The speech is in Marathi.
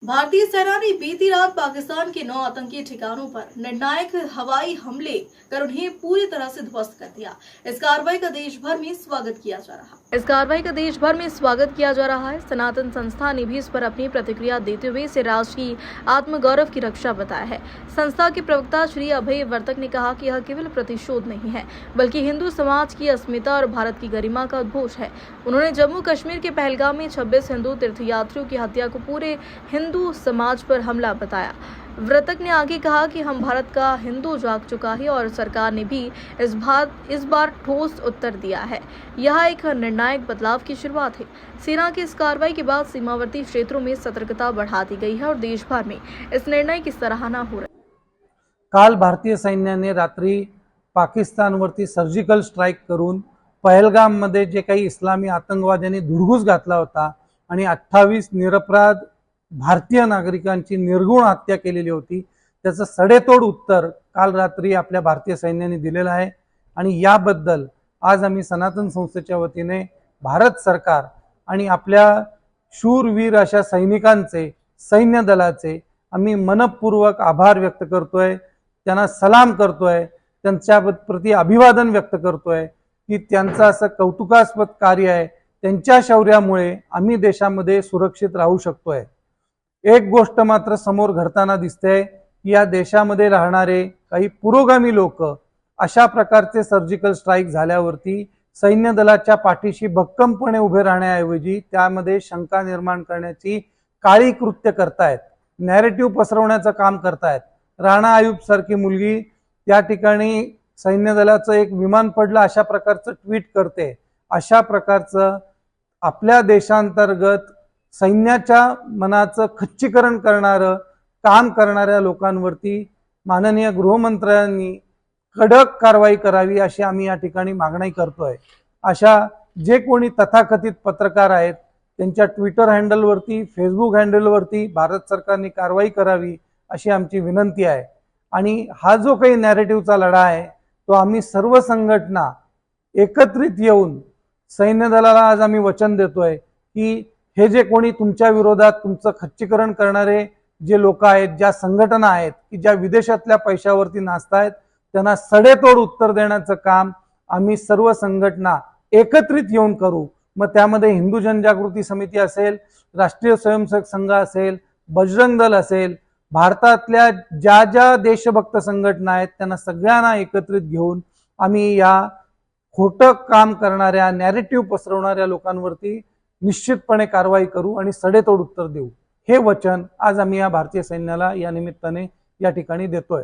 भारतीय सेना ने बीती रात पाकिस्तान के 9 आतंकी ठिकानों पर निर्णायक हवाई हमले कर उन्हें पूरी तरह से ध्वस्त कर दिया। इस कार्रवाई का देश भर में स्वागत किया जा रहा है। सनातन संस्था ने भी इस पर अपनी प्रतिक्रिया देते हुए इसे राष्ट्र की आत्मगौरव की रक्षा बताया है। संस्था के प्रवक्ता श्री अभय वर्तक ने कहा कि यह केवल प्रतिशोध नहीं है, बल्कि हिंदू समाज की अस्मिता और भारत की गरिमा का उद्घोष है। उन्होंने जम्मू कश्मीर के पहलगाम में 26 हिंदू तीर्थयात्रियों की हत्या को पूरे हिंदू समाज पर हमला बताया। वर्तक ने आगे कहा कि हम भारत का हिंदू जाग चुका है और सरकार ने भी इस बार ठोस उत्तर दिया है। यह एक निर्णायक बदलाव की शुरुआत है। सेना की इस कार्रवाई के बाद सीमावर्ती क्षेत्रों में सतर्कता बढ़ा दी गई है और देश भर में इस निर्णय की सराहना हो रही है। काल भारतीय सैन्याने रात्री पाकिस्तानवरती सर्जिकल स्ट्राईक करून पहलगाममध्ये जे काही इस्लामी आतंकवाद्यांनी धुडगूस घातला होता आणि 28 निरपराध भारतीय नागरिकांची निर्गुण हत्या केलेली होती, त्याचं सडेतोड उत्तर काल रात्री आपल्या भारतीय सैन्याने दिलेलं आहे। आणि याबद्दल आज आम्ही सनातन संस्थेच्या वतीने भारत सरकार आणि आपल्या शूरवीर अशा सैनिकांचे, सैन्य दलाचे आम्ही मनपूर्वक आभार व्यक्त करतोय, त्यांना सलाम करतोय, त्यांच्या प्रति अभिवादन व्यक्त करतोय की त्यांचं असं कौतुकास्पद कार्य आहे। त्यांच्या शौर्यामुळे आम्ही देशामध्ये सुरक्षित राहू शकतोय। एक गोष्ट मात्र समोर घडताना दिसते की या देशामध्ये राहणारे काही पुरोगामी लोक अशा प्रकारचे सर्जिकल स्ट्राईक झाल्यावरती सैन्य दलाच्या पाठीशी भक्कमपणे उभे राहण्याऐवजी त्यामध्ये शंका निर्माण करण्याची काळी कृत्य करतायत, नॅरेटिव्ह पसरवण्याचं काम करतायत। राणा आयुब सारखी मुलगी त्या ठिकाणी सैन्य दलाचं एक विमान पडलं अशा प्रकारचं ट्विट करते। अशा प्रकारचं आपल्या देशांतर्गत सैन्याच्या मनाचं खच्चीकरण करणारं काम करणाऱ्या लोकांवरती माननीय गृहमंत्र्यांनी कडक कारवाई करावी अशी आम्ही या ठिकाणी मागणी करतोय। अशा जे कोणी तथाकथित पत्रकार आहेत त्यांच्या ट्विटर हँडलवरती, फेसबुक हँडलवरती भारत सरकारने कारवाई करावी अशी आमची विनंती आहे। आणि हा जो काही नॅरेटिव्हचा लढा आहे तो आम्ही सर्व संघटना एकत्रित येऊन सैन्य दलाला आज आम्ही वचन देतोय की हे जे कोणी तुमच्या विरोधात तुमचं खच्चीकरण करणारे जे लोक आहेत, ज्या संघटना आहेत की ज्या विदेशातल्या पैशावरती नाचतायत, त्यांना सडेतोड उत्तर देण्याचं काम आम्ही सर्व संघटना एकत्रित येऊन करू। मग त्यामध्ये हिंदू जनजागृती समिती असेल, राष्ट्रीय स्वयंसेवक संघ असेल, बजरंग दल असेल, भारतातल्या ज्या ज्या देशभक्त संघटना आहेत त्यांना सगळ्यांना एकत्रित घेऊन आम्ही या खोटं काम करणाऱ्या, नॅरेटिव्ह पसरवणाऱ्या लोकांवरती निश्चितपणे कारवाई करू आणि सडेतोड उत्तर देऊ। हे वचन आज आम्ही या भारतीय सैन्याला या निमित्ताने या ठिकाणी देतोय।